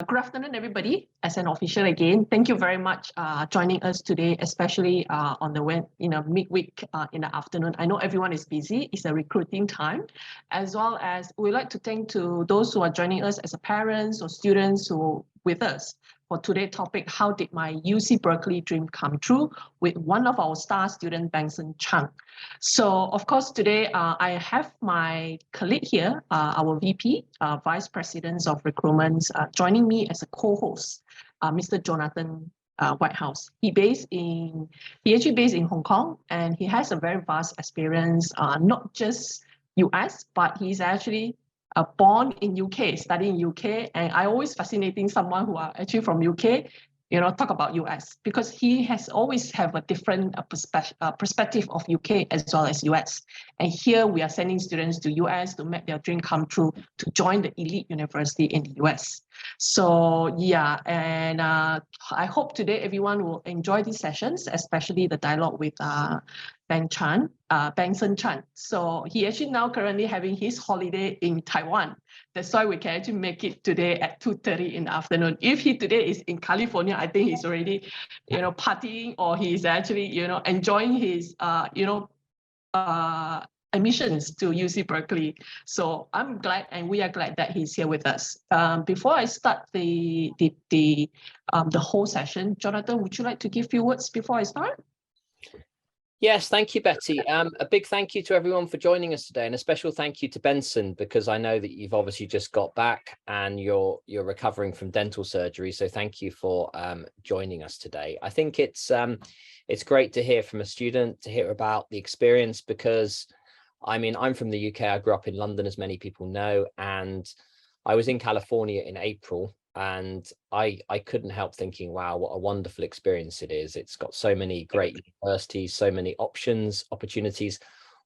Good afternoon, everybody. As an official again, thank you very much joining us today, especially on the midweek in the afternoon. I know everyone is busy. It's a recruiting time, as well as we'd like to thank to those who are joining us as a parents or students who with us for today's topic, how did my UC Berkeley dream come true, with one of our Star Student Benson Chang. So of course, today I have my colleague here, our VP, Vice President of Recruitment, joining me as a co-host, Mr. Jonathan Whitehouse. He actually based in Hong Kong, and he has a very vast experience, not just US, but he's actually born in UK, studying in UK, and I always fascinating someone who are actually from UK, talk about US, because he has always have a different perspective of UK as well as US. And here we are sending students to US to make their dream come true, to join the elite university in the US. So yeah, and I hope today everyone will enjoy these sessions, especially the dialogue with Benson Chang. So he actually now currently having his holiday in Taiwan. That's why we can actually make it today at 2:30 in the afternoon. If he today is in California, I think he's already, partying, or he's actually, enjoying his, admissions to UC Berkeley. So I'm glad, and we are glad that he's here with us. Before I start the whole session, Jonathan, would you like to give a few words before I start? Yes, thank you, Betty. A big thank you to everyone for joining us today, and a special thank you to Benson, because I know that you've obviously just got back and you're recovering from dental surgery. So thank you for joining us today. I think it's great to hear from a student, to hear about the experience, because I mean, I'm from the UK. I grew up in London, as many people know, and I was in California in April. And I couldn't help thinking, wow, what a wonderful experience it is. It's got so many great universities, so many options, opportunities,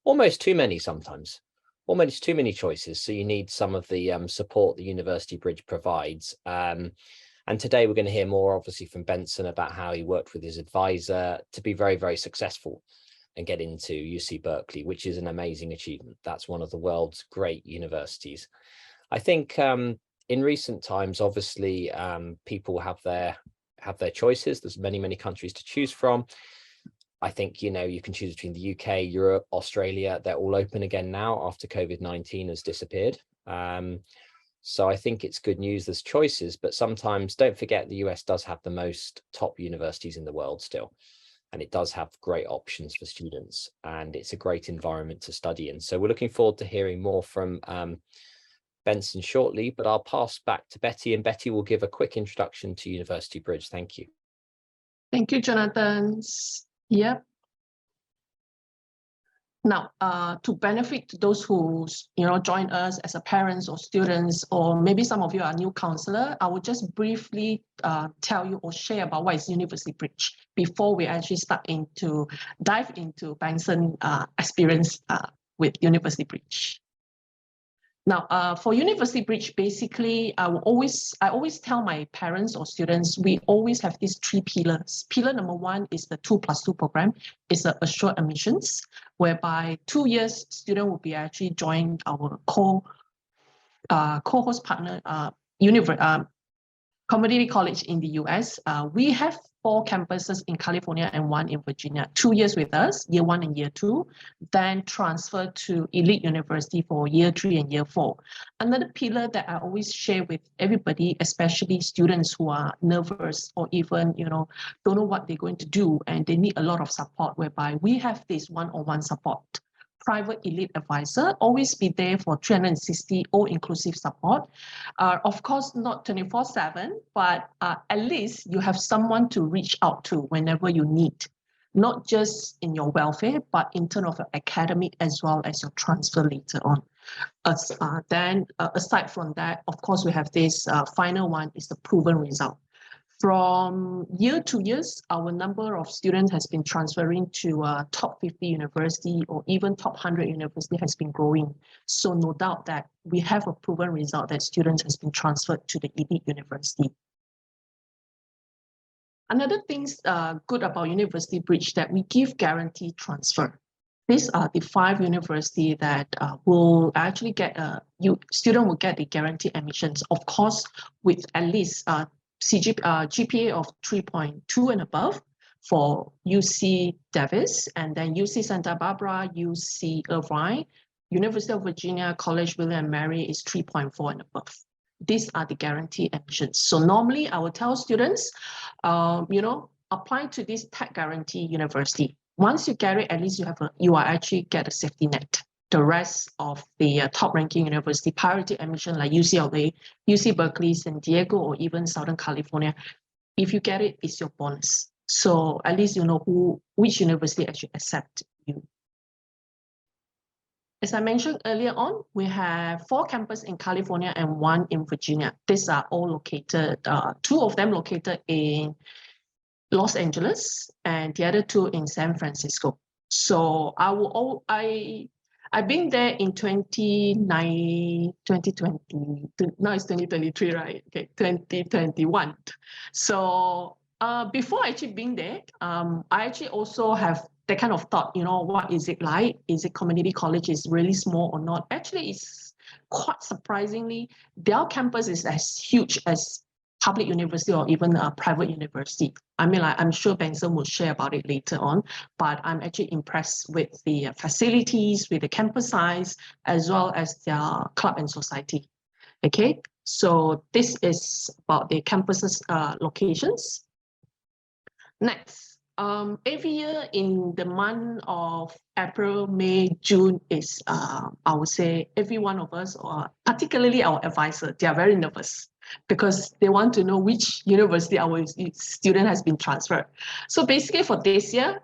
almost too many sometimes, almost too many choices. So you need some of the support the UBridge provides. And today we're going to hear more, obviously, from Benson about how he worked with his advisor to be very, very successful and get into UC Berkeley, which is an amazing achievement. That's one of the world's great universities. I think in recent times, obviously, people have their choices. There's many countries to choose from. I think, you can choose between the UK, Europe, Australia. They're all open again now after COVID-19 has disappeared. So I think it's good news. There's choices, but sometimes don't forget the US does have the most top universities in the world still. And it does have great options for students, and it's a great environment to study in. So we're looking forward to hearing more from Benson shortly, but I'll pass back to Betty, and Betty will give a quick introduction to University Bridge. Thank you. Thank you, Jonathan. Yep. Now, to benefit those who join us as a parents or students, or maybe some of you are new counselor, I will just briefly tell you or share about what is University Bridge before we actually dive into Benson experience with University Bridge. Now, for University Bridge, basically, I always tell my parents or students, we always have these three pillars. Pillar number one is the 2+2 program. It's an assured admissions, whereby 2 years student will be actually joining our co-host partner, community college in the US. We have 4 campuses in California and 1 in Virginia. 2 years with us, year 1 and year 2, then transfer to elite university for year 3 and year 4. Another pillar that I always share with everybody, especially students who are nervous or even don't know what they're going to do, and they need a lot of support, whereby we have this one-on-one support. Private elite advisor, always be there for 360 all inclusive support. Of course, not 24/7, but at least you have someone to reach out to whenever you need, not just in your welfare, but in terms of your academic as well as your transfer later on. Then aside from that, of course, we have this final one is the proven result. From year to years, our number of students has been transferring to top 50 university or even top 100 university has been growing. So no doubt that we have a proven result that students has been transferred to the elite university. Another thing good about University Bridge that we give guaranteed transfer. these are the 5 universities that will actually get student will get the guaranteed admissions, of course, with at least GPA of 3.2 and above for UC Davis, and then UC Santa Barbara, UC Irvine, University of Virginia, College William and Mary is 3.4 and above. These are the guaranteed admissions. So normally I will tell students, apply to this tech guarantee university. Once you get it, at least you are actually get a safety net. The rest of the top ranking university priority admission like UCLA, UC Berkeley, San Diego, or even Southern California, if you get it, it's your bonus. So at least you know which university actually accept you. As I mentioned earlier on, we have 4 campuses in California and 1 in Virginia. These are all located, 2 of them located in Los Angeles and the other 2 in San Francisco. So I've been there in 2020, now it's 2023, right? Okay, 2021. So before actually being there, I actually also have that kind of thought, what is it like? Is it community college is really small or not? Actually, it's quite surprisingly, their campus is as huge as public university or even a private university. I mean, I'm sure Benson will share about it later on, but I'm actually impressed with the facilities, with the campus size, as well as their club and society. Okay, so this is about the campuses locations. Next, every year in the month of April, May, June is, I would say, every one of us, or particularly our advisor, they are very nervous because they want to know which university our student has been transferred. So basically for this year,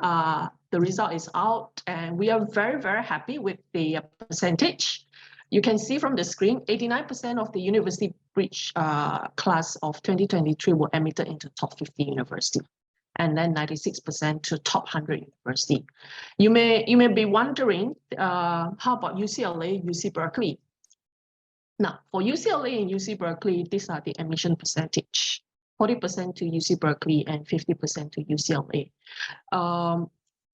the result is out and we are very, very happy with the percentage. You can see from the screen, 89% of the University Bridge class of 2023 were admitted into top 50 university, and then 96% to top 100 university. You may be wondering, how about UCLA, UC Berkeley? Now, for UCLA and UC Berkeley, these are the admission percentage, 40% to UC Berkeley and 50% to UCLA.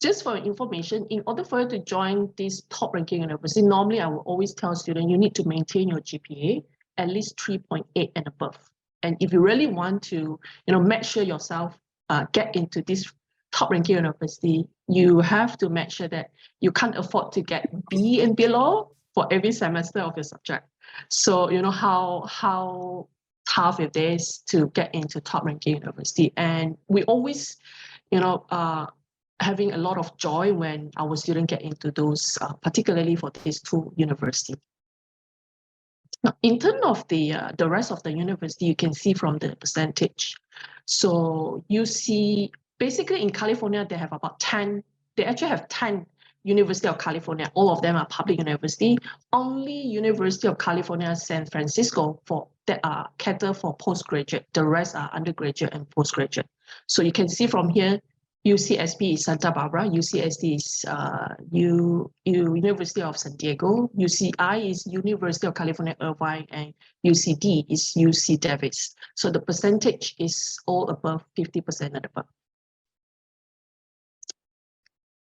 Just for information, in order for you to join this top ranking university, normally I will always tell students you need to maintain your GPA at least 3.8 and above. And if you really want to, make sure yourself get into this top ranking university, you have to make sure that you can't afford to get B and below for every semester of your subject. So you know how tough it is to get into top ranking university. And we always, having a lot of joy when our students get into those, particularly for these 2 universities. Now, in terms of the rest of the university, you can see from the percentage. So you see, basically in California, they have about 10, they actually have 10 University of California. All of them are public university. Only University of California, San Francisco that are cater for postgraduate. The rest are undergraduate and postgraduate. So you can see from here, UCSB is Santa Barbara, UCSD is University of San Diego, UCI is University of California, Irvine, and UCD is UC Davis. So the percentage is all above 50% and above.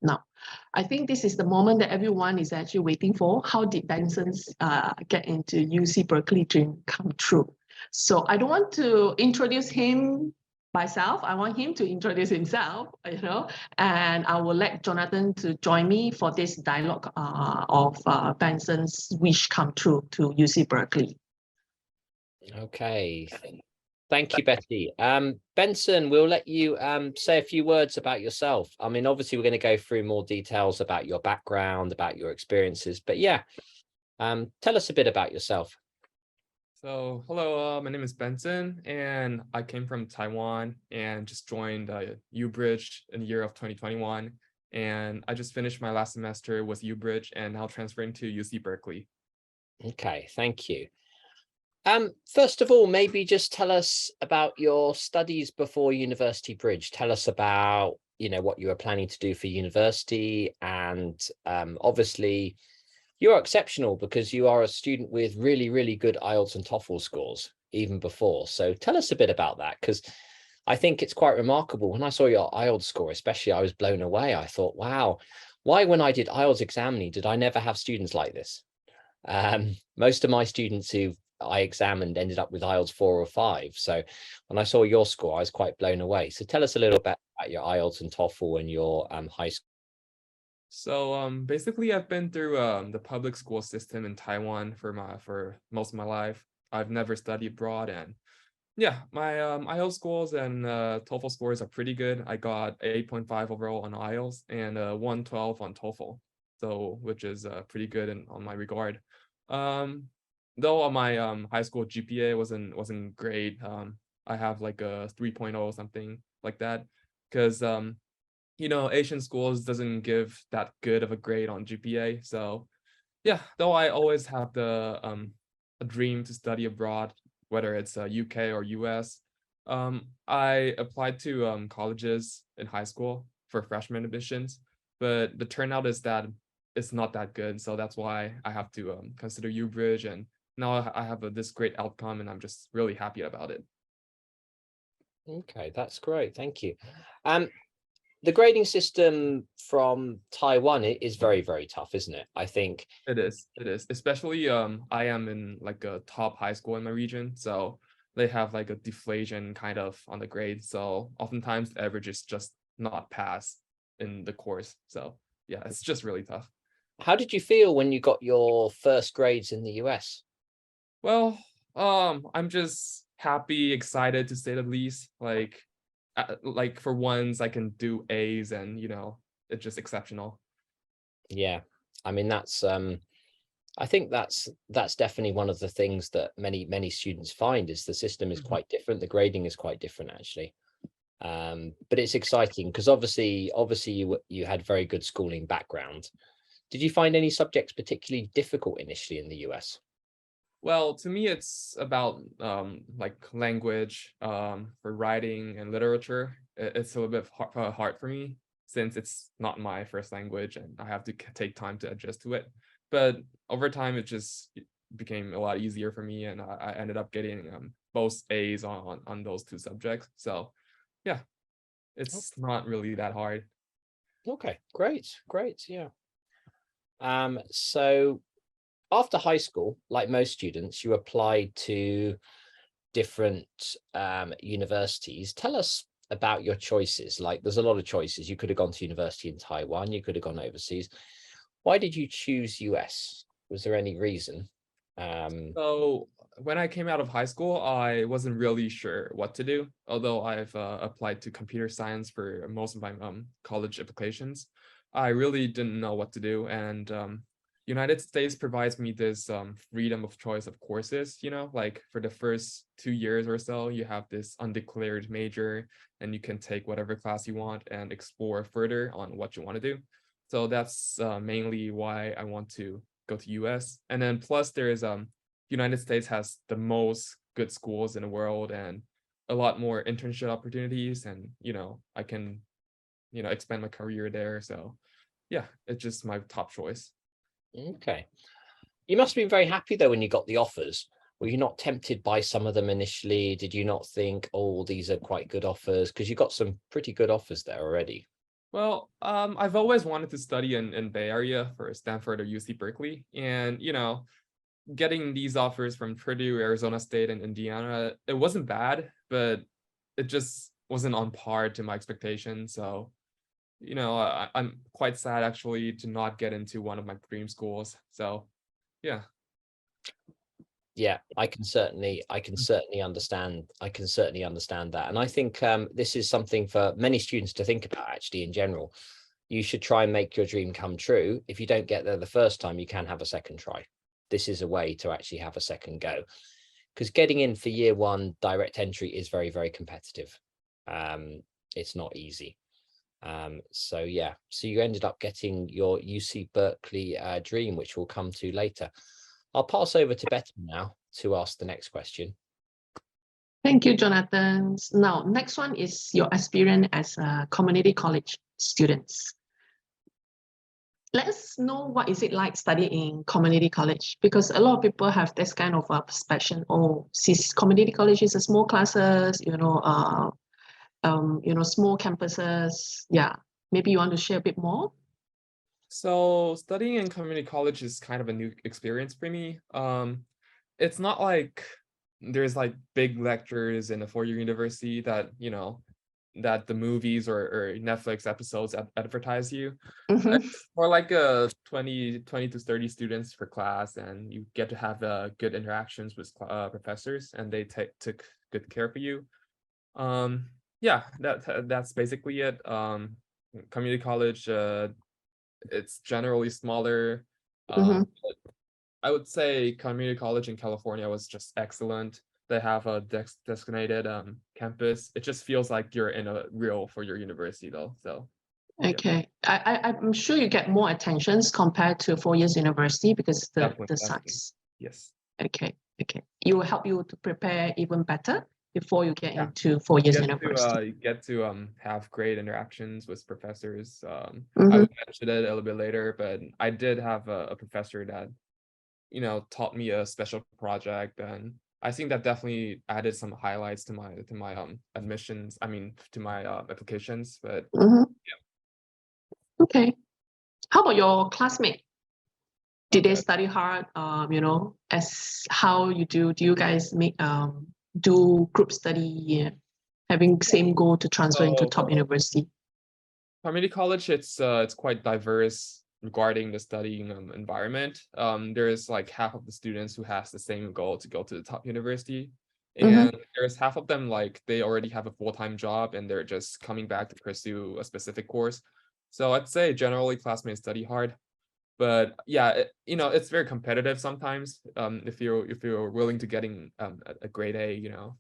Now, I think this is the moment that everyone is actually waiting for. How did Benson's get into UC Berkeley dream come true? So I don't want to introduce him myself. I want him to introduce himself, and I will let Jonathan to join me for this dialogue of Benson's wish come true to UC Berkeley. Okay. Thank you, Betty. Benson, we'll let you say a few words about yourself. I mean, obviously, we're going to go through more details about your background, about your experiences, but yeah, tell us a bit about yourself. So, hello, my name is Benson, and I came from Taiwan and just joined UBridge in the year of 2021. And I just finished my last semester with UBridge and now transferring to UC Berkeley. Okay, thank you. First of all, maybe just tell us about your studies before University Bridge. Tell us about, what you were planning to do for university. And obviously, you're exceptional because you are a student with really, really good IELTS and TOEFL scores even before. So tell us a bit about that, because I think it's quite remarkable. When I saw your IELTS score, especially, I was blown away. I thought, wow, why when I did IELTS examining, did I never have students like this? Most of my students who I examined ended up with IELTS 4 or 5. So when I saw your score, I was quite blown away. So tell us a little bit about your IELTS and TOEFL and your high school. So basically I've been through the public school system in Taiwan for most of my life. I've never studied abroad, and yeah, my IELTS scores and TOEFL scores are pretty good. I got 8.5 overall on IELTS and 112 on TOEFL, so which is pretty good on my regard. Though on my high school GPA wasn't great. I have like a 3.0 or something like that, because you know, Asian schools doesn't give that good of a grade on GPA. So yeah, though I always have the a dream to study abroad, whether it's UK or US. I applied to colleges in high school for freshman admissions, but the turnout is that it's not that good. So that's why I have to consider UBridge, and now I have this great outcome, and I'm just really happy about it. Okay, that's great. Thank you. The grading system from Taiwan is very, very tough, isn't it? I think It is, especially I am in like a top high school in my region, so they have like a deflation kind of on the grade. So oftentimes the average is just not pass in the course. So yeah, it's just really tough. how did you feel when you got your first grades in the US? Well, I'm just happy, excited to say the least. Like for once I can do A's, and you know, it's just exceptional. Yeah, I mean I think that's definitely one of the things that many students find is the system is quite different. The grading is quite different actually. But it's exciting because obviously you had very good schooling background. Did you find any subjects particularly difficult initially in the US? Well, to me, it's about like language for writing and literature. It's a little bit hard for me since it's not my first language, and I have to take time to adjust to it. But over time, it just became a lot easier for me, and I ended up getting both A's on those two subjects. So yeah, it's not really that hard. Okay, great, yeah. So after high school, like most students, you applied to different universities. Tell us about your choices. Like there's a lot of choices. You could have gone to university in Taiwan, you could have gone overseas. Why did you choose US? Was there any reason? So when I came out of high school, I wasn't really sure what to do, although I've applied to computer science for most of my college applications. I really didn't know what to do, and United States provides me this freedom of choice of courses, you know, like for the first 2 years or so, you have this undeclared major and you can take whatever class you want and explore further on what you want to do. So that's mainly why I want to go to US. And then plus there is United States has the most good schools in the world and a lot more internship opportunities, and you know, I can, you know, expand my career there. So yeah, it's just my top choice. Okay. You must have been very happy though when you got the offers. Were you not tempted by some of them initially? Did you not think, oh, these are quite good offers? Because you got some pretty good offers there already. Well, I've always wanted to study in Bay Area for Stanford or UC Berkeley, and you know, getting these offers from Purdue, Arizona State, and Indiana, it wasn't bad, but it just wasn't on par to my expectations. So, you know, I'm quite sad actually to not get into one of my dream schools. So, yeah. Yeah, I can certainly understand. I can certainly understand that. And I think this is something for many students to think about actually in general. You should try and make your dream come true. If you don't get there the first time, you can have a second try. This is a way to actually have a second go, because getting in for year one direct entry is very, very competitive. It's not easy. So yeah, so you ended up getting your UC Berkeley dream, which we'll come to later. I'll pass over to Betty now to ask the next question. Thank you, Jonathan. Now, next one is your experience as a community college students. Let us know what is it like studying in community college, because a lot of people have this kind of perception. Oh, since community college is a small classes, small campuses. Yeah, maybe you want to share a bit more. So studying in community college is kind of a new experience for me. It's not like there's like big lectures in a four-year university that, that the movies or Netflix episodes advertise you. Mhm. It's more like a 20 to 30 students per class, and you get to have good interactions with professors, and they took good care of you. Yeah, that's basically it. Community college, it's generally smaller. Mhm. But I would say community college in California was just excellent. They have a designated campus. It just feels like you're in a real for your university though. So yeah, Okay. I'm sure you get more attentions compared to 4 years university because the definitely. size. Yes. Okay. Okay. It will help you to prepare even better before you get Yeah. into 4 years You university. get to have great interactions with professors. I Mhm. will mention it a little bit later, but I did have a professor that taught me a special project, and I think that definitely added some highlights to my admissions. I mean, to my applications. But Mhm. Okay. How about your classmate? Did they okay, study hard? As how you do? Do you guys make do group study, having same goal to transfer into so top university? community college, it's quite diverse regarding the studying environment. There's like half of the students who has the same goal to go to the top university, Mm-hmm. and there's half of them like they already have a full-time job and they're just coming back to pursue a specific course. So I'd say generally classmates study hard, but yeah, it's very competitive sometimes. If you're willing to getting a grade A,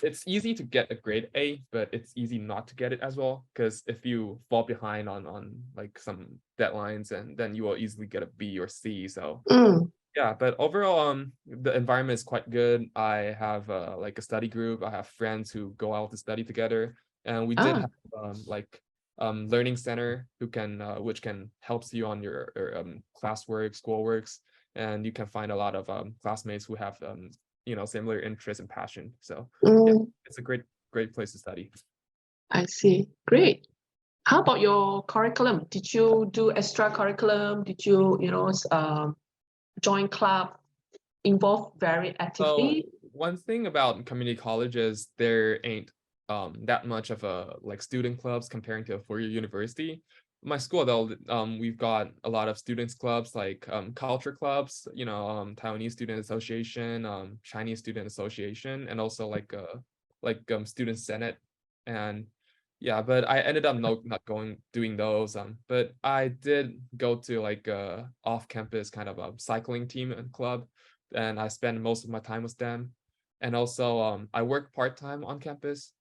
it's easy to get a grade A, but it's easy not to get it as well, because if you fall behind on like some deadlines, and then you will easily get a B or C. So Mm. yeah, but overall, the environment is quite good. I have like a study group. I have friends who go out to study together, and we did Ah, have like learning center which can helps you on your classwork, schoolworks, and you can find a lot of classmates who have similar interests and passion. So yeah, mm, it's a great place to study. I see. Great. How about your curriculum? Did you do extra curriculum? Did you, join club, involve very So actively? one thing about community college is there ain't that much of a like student clubs comparing to a four-year university. My school though, we've got a lot of students clubs like culture clubs, Taiwanese Student Association, Chinese Student Association, and also like student senate. And yeah, but I ended up not going doing those. But I did go to like off-campus kind of a cycling team and club, and I spend most of my time with them. And also, I work part-time on campus.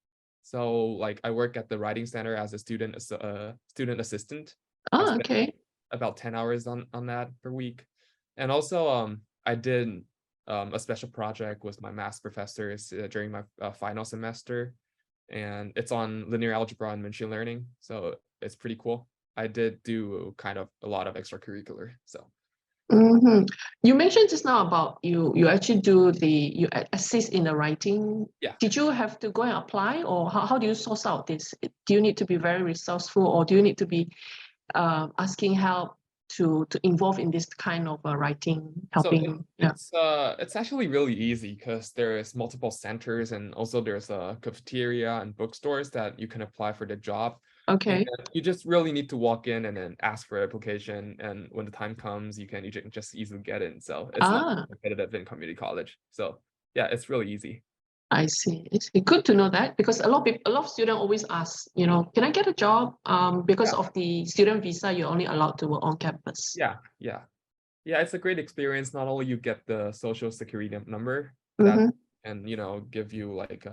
So like I work at the writing center as a student assistant. I Oh, spend okay. about 10 hours on that per week. And also, I did a special project with my math professors during my final semester, and it's on linear algebra and machine learning. So it's pretty cool. I did do kind of a lot of extracurricular. So Mm-hmm. You mentioned just now about you actually you assist in the writing. yeah. Did you have to go and apply, or how do you source out this? Do you need to be very resourceful, or do you need to be asking help to involve in this kind of writing, So helping? Yeah. it's actually really easy because there's multiple centers, and also there's a cafeteria and bookstores that you can apply for the job. And Okay. you just really need to walk in and then ask for application, and when the time comes, you can just easily get in. So it's not Ah, competitive in community college. So yeah, it's really easy. I see. It's good to know that because a lot of people, a lot of students always ask, can I get a job? Because Yeah, of the student visa, you're only allowed to work on campus. yeah, yeah. Yeah, it's a great experience. Not only you get the social security number that Mm-hmm. and give you like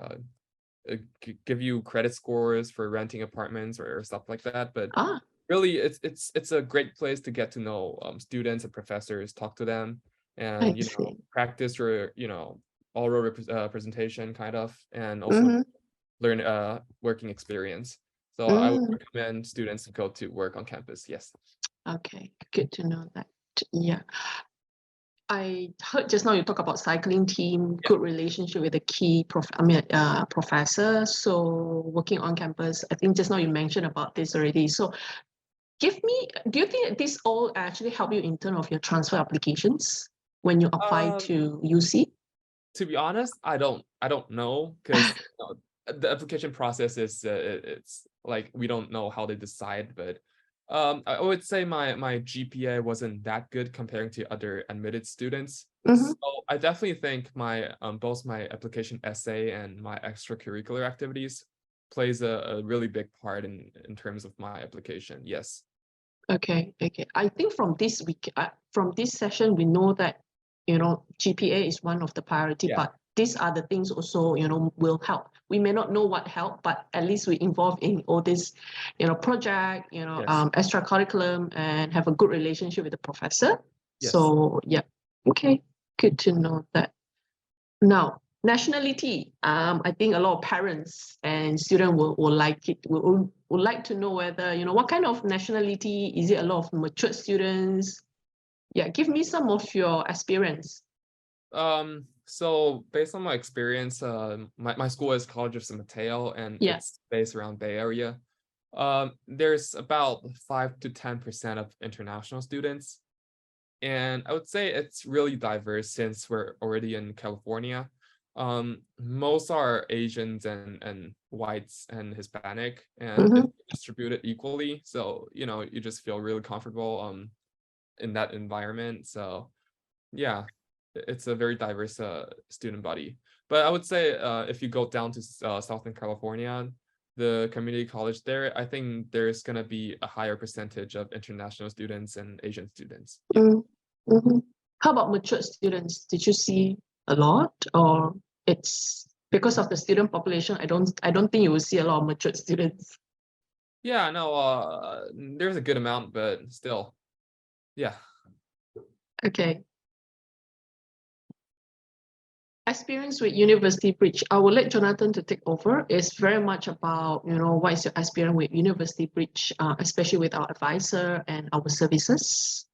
give you credit scores for renting apartments or stuff like that, but Ah, really it's a great place to get to know students and professors, talk to them, I and see. practice your oral presentation kind of, and also Mm-hmm. learn working experience. So I would Mm. recommend students to go to work on campus. Yes. Okay, good to know that. Yeah. I heard just now you talk about cycling team, Yeah. good relationship with the key professor. So working on campus, I think just now you mentioned about this already. So do you think this all actually help you in terms of your transfer applications when you apply to UC? To be honest, I don't know, because the application process is it's like we don't know how they decide, but I would say my GPA wasn't that good comparing to other admitted students. So I definitely think my both my application essay and my extracurricular activities plays a really big part in terms of my application. Yes. Okay. I think from this session, we know that, GPA is one of the priority, but these are the things also, will help. We may not know what help, but at least we involve in all this, project, extra curriculum, and have a good relationship with the professor. Yes. So yeah, okay, good to know that. Now, nationality. I think a lot of parents and students will like it. Would like to know whether, what kind of nationality. Is it a lot of matured students? Yeah, give me some of your experience. So based on my experience, my school is College of San Mateo, and it's based around Bay Area. There's about 5 to 10% of international students. And I would say it's really diverse since we're already in California. Most are Asians and whites and Hispanic, and it's distributed equally. So, you just feel really comfortable in that environment. So yeah, it's a very diverse student body. But I would say if you go down to Southern California, the community college there, I think there's going to be a higher percentage of international students and Asian students. How about matured students? Did you see a lot, or it's because of the student population? I don't think you will see a lot of matured students. Yeah, no, there's a good amount, but still, yeah. Okay. Experience with University Bridge. I will let Jonathan to take over. It's very much about, what is your experience with University Bridge, especially with our advisor and our services.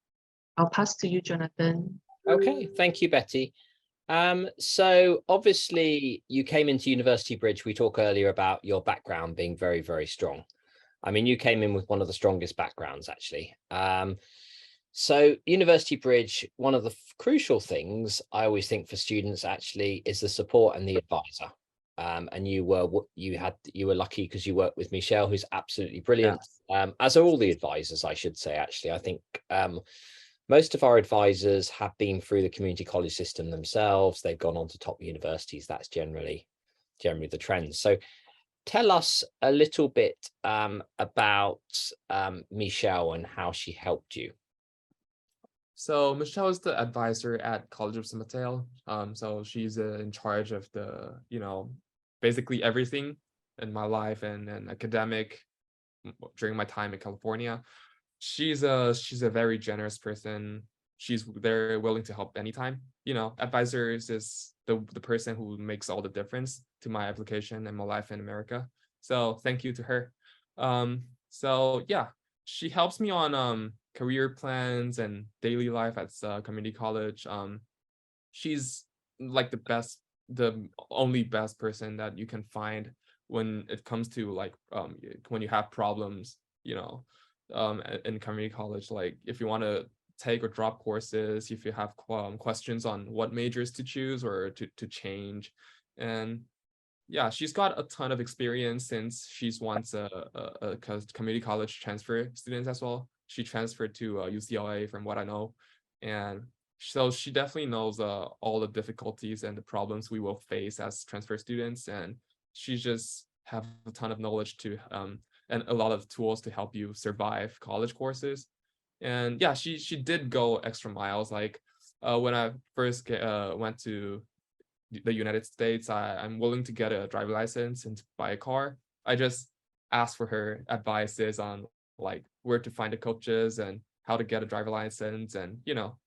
I'll pass to you, Jonathan. Okay, thank you, Betty. So obviously you came into University Bridge. We talked earlier about your background being very, very strong. I mean, you came in with one of the strongest backgrounds, actually. So University Bridge, one of the crucial things I always think for students actually is the support and the advisor. And you were lucky because you worked with Michelle, who's absolutely brilliant. As are all the advisors, I should say. Actually, I think most of our advisors have been through the community college system themselves. They've gone on to top universities. That's generally the trend. So tell us a little bit about Michelle and how she helped you. So Michelle is the advisor at College of San Mateo. So she's in charge of the, basically everything in my life and academic during my time in California. She's a very generous person. She's very willing to help anytime. Advisors is the person who makes all the difference to my application and my life in America. So thank you to her. So yeah, she helps me on career plans and daily life at community college. She's like the only best person that you can find when it comes to like when you have problems, in community college. Like if you want to take or drop courses, if you have questions on what majors to choose or to change. And yeah, she's got a ton of experience since she's once a community college transfer student as well. She transferred to UCLA from what I know. And so she definitely knows all the difficulties and the problems we will face as transfer students. And she just have a ton of knowledge to and a lot of tools to help you survive college courses. And yeah, she did go extra miles. Like when I first went to the United States, I'm willing to get a driver license and to buy a car. I just asked for her advices on like where to find the coaches and how to get a driver license and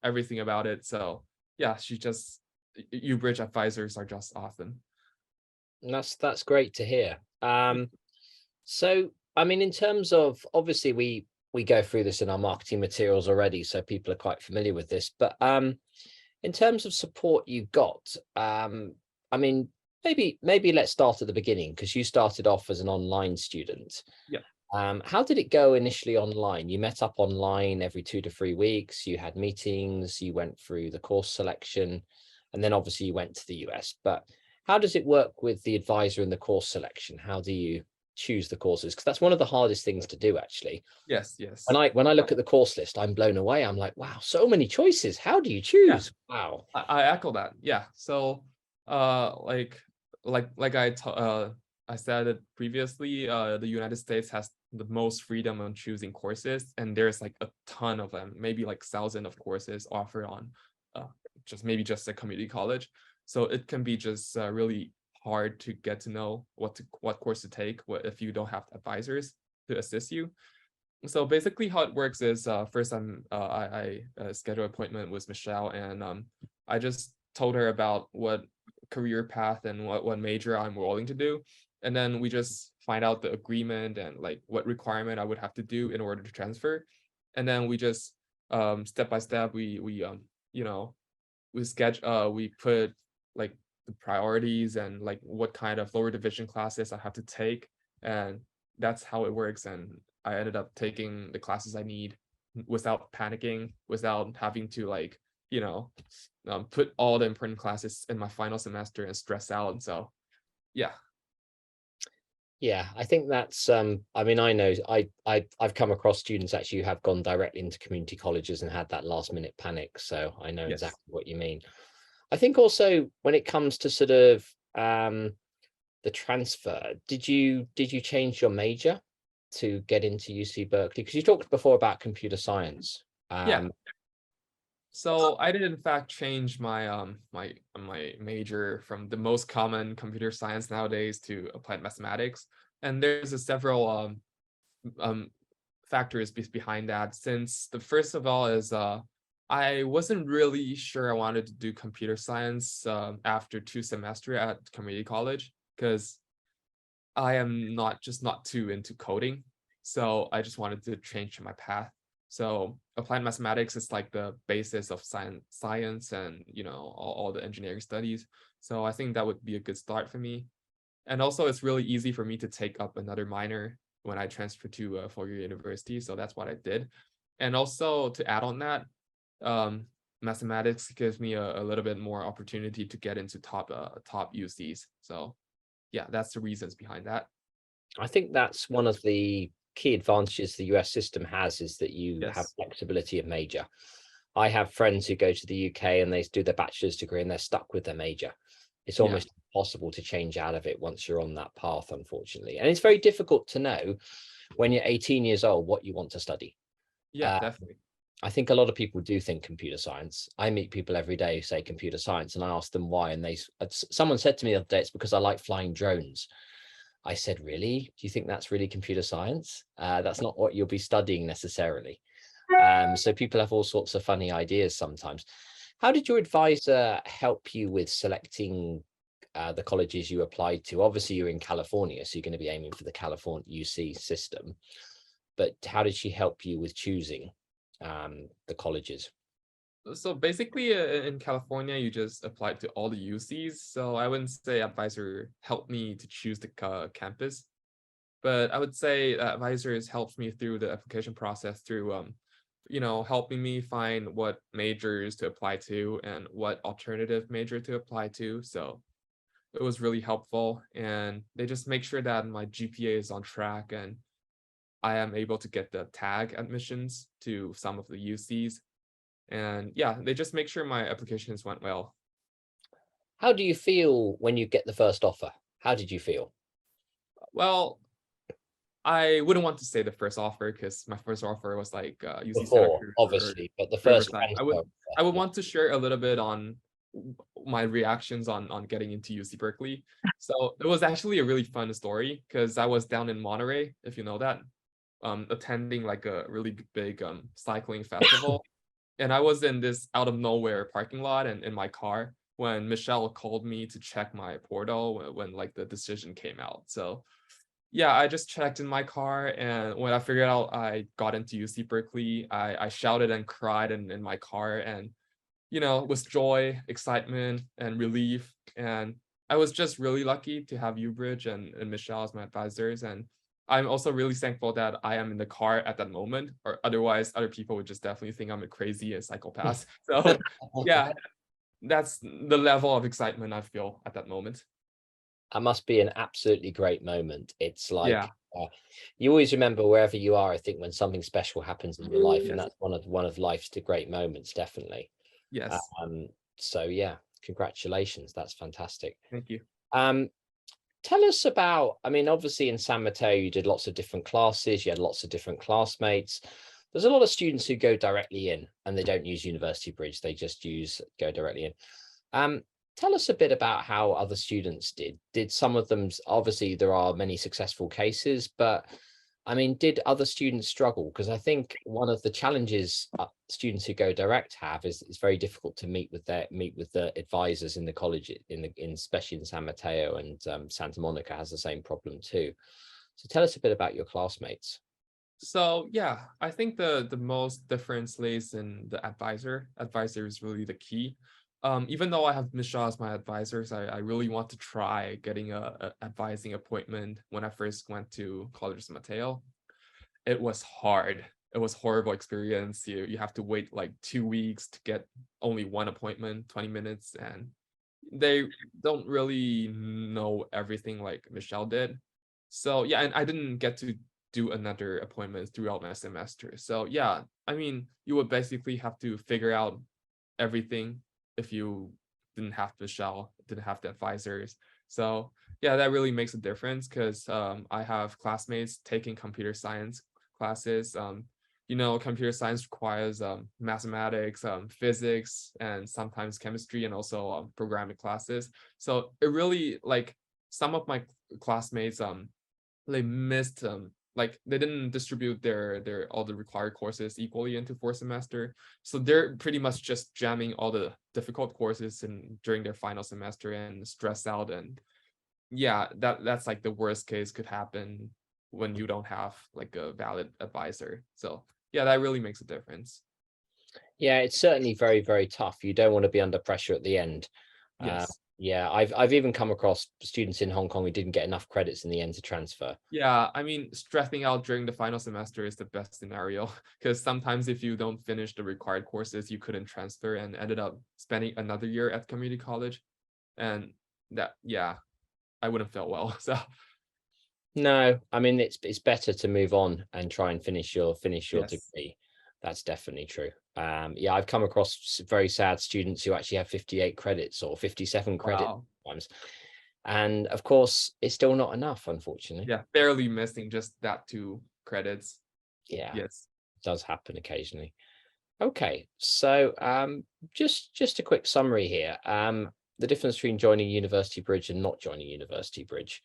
everything about it. So yeah, UBridge advisors are just awesome. That's great to hear. So I mean, in terms of, obviously we go through this in our marketing materials already, so people are quite familiar with this, but in terms of support you got, I mean, maybe let's start at the beginning, because you started off as an online student. Yeah. How did it go initially online? You met up online every 2 to 3 weeks, you had meetings, you went through the course selection, and then obviously you went to the US. But how does it work with the advisor in the course selection? How do you choose the courses? Because that's one of the hardest things to do, actually. Yes, yes. When I look at the course list, I'm blown away. I'm like, wow, so many choices. How do you choose? Wow. I echo that. Yeah. So, I said it previously, the United States has the most freedom on choosing courses, and there's like a ton of them, maybe like thousands of courses offered on, just a community college. So it can be just really hard to get to know what course to take if you don't have advisors to assist you. So basically how it works is first I schedule an appointment with Michelle, and I just told her about what career path and what major I'm willing to do. And then we just find out the agreement and like what requirement I would have to do in order to transfer. And then we just step by step we put like the priorities and like what kind of lower division classes I have to take, and that's how it works. And I ended up taking the classes I need without panicking, without having to put all the important classes in my final semester and stress out. And so, yeah. Yeah, I think that's I mean, I know I've come across students actually who have gone directly into community colleges and had that last minute panic. So I know Yes. exactly what you mean. I think also when it comes to sort of the transfer, did you change your major to get into UC Berkeley? Because you talked before about computer science. Yeah. So I did in fact change my my major from the most common computer science nowadays to applied mathematics, and there's several factors behind that. Since the first of all is I wasn't really sure I wanted to do computer science after 2 semesters at community college, because I am not too into coding. So I just wanted to change my path. So applied mathematics is like the basis of science and all the engineering studies. So I think that would be a good start for me. And also it's really easy for me to take up another minor when I transfer to a 4-year university. So that's what I did. And also to add on that, mathematics gives me a little bit more opportunity to get into top UCs. So yeah, that's the reasons behind that. I think that's one of the key advantages the US system has, is that you have flexibility of major. I have friends who go to the UK and they do their bachelor's degree and they're stuck with their major. It's almost impossible to change out of it once you're on that path, unfortunately. And it's very difficult to know when you're 18 years old what you want to study. Yeah, definitely. I think a lot of people do think computer science. I meet people every day who say computer science, and I ask them why. And someone said to me the other day, it's because I like flying drones. I said, really? Do you think that's really computer science? That's not what you'll be studying necessarily. So people have all sorts of funny ideas sometimes. How did your advisor help you with selecting the colleges you applied to? Obviously, you're in California, so you're going to be aiming for the California UC system. But how did she help you with choosing the colleges? So basically in California, you just applied to all the UCs. So I wouldn't say advisor helped me to choose the campus, but I would say advisors helped me through the application process through, helping me find what majors to apply to and what alternative major to apply to. So it was really helpful, and they just make sure that my GPA is on track and I am able to get the tag admissions to some of the UCs. And yeah, they just make sure my applications went well. How do you feel when you get the first offer? How did you feel? Well, I wouldn't want to say the first offer, because my first offer was like UC Before, Santa Cruz, obviously, but the first Riverside. I would want to share a little bit on my reactions on getting into UC Berkeley. So it was actually a really fun story, because I was down in Monterey, if you know that, attending like a really big cycling festival. And I was in this out of nowhere parking lot and in my car when Michelle called me to check my portal when like the decision came out. So yeah, I just checked in my car, and when I figured out I got into UC Berkeley, I shouted and cried in my car, and with joy, excitement, and relief. And I was just really lucky to have UBridge and Michelle as my advisors. And I'm also really thankful that I am in the car at that moment, or otherwise other people would just definitely think I'm a crazy and psychopath. So yeah, that's the level of excitement I feel at that moment. That must be an absolutely great moment. It's like Yeah. you always remember wherever you are, I think, when something special happens in your life, and Yes. that's one of life's great moments, definitely. Yes. So yeah, congratulations. That's fantastic. Thank you. Tell us about, I mean, obviously in San Mateo, you did lots of different classes, you had lots of different classmates. There's a lot of students who go directly in and they don't use University Bridge, they just go directly in. Tell us a bit about how other students did. Did some of them, obviously there are many successful cases, but I mean, did other students struggle? Because I think one of the challenges students who go direct have is it's very difficult to meet with the advisors in the college, especially in San Mateo, and Santa Monica has the same problem too. So tell us a bit about your classmates. So yeah, I think the most difference lays in the advisor. Advisor is really the key. Even though I have Michelle as my advisors, I really want to try getting a advising appointment when I first went to College of San Mateo. It was hard. It was horrible experience. You have to wait like 2 weeks to get only one appointment, 20 minutes, and they don't really know everything like Michelle did. So yeah, and I didn't get to do another appointment throughout my semester. So yeah, I mean, you would basically have to figure out everything if you didn't have Michelle, didn't have the advisors. So yeah, that really makes a difference because I have classmates taking computer science classes. Computer science requires mathematics, physics, and sometimes chemistry, and also programming classes. So it really, like, some of my classmates they missed like they didn't distribute their all the required courses equally into 4 semester, so they're pretty much just jamming all the difficult courses during their final semester and stress out. And yeah, that's like the worst case could happen when you don't have like a valid advisor. So yeah, that really makes a difference. Yeah, it's certainly very, very tough. You don't want to be under pressure at the end. Yes. Yeah, I've even come across students in Hong Kong who didn't get enough credits in the end to transfer. Yeah, I mean, stressing out during the final semester is the best scenario because sometimes if you don't finish the required courses, you couldn't transfer and ended up spending another year at community college. And that, yeah, I wouldn't feel well. So No, I mean, it's better to move on and try and finish your yes. degree. That's definitely true. Yeah, I've come across very sad students who actually have 58 credits or 57 credits Wow. sometimes. And of course, it's still not enough, unfortunately. Yeah, barely missing just that 2 credits. Yeah, Yes. it does happen occasionally. Okay, so just a quick summary here. The difference between joining University Bridge and not joining University Bridge.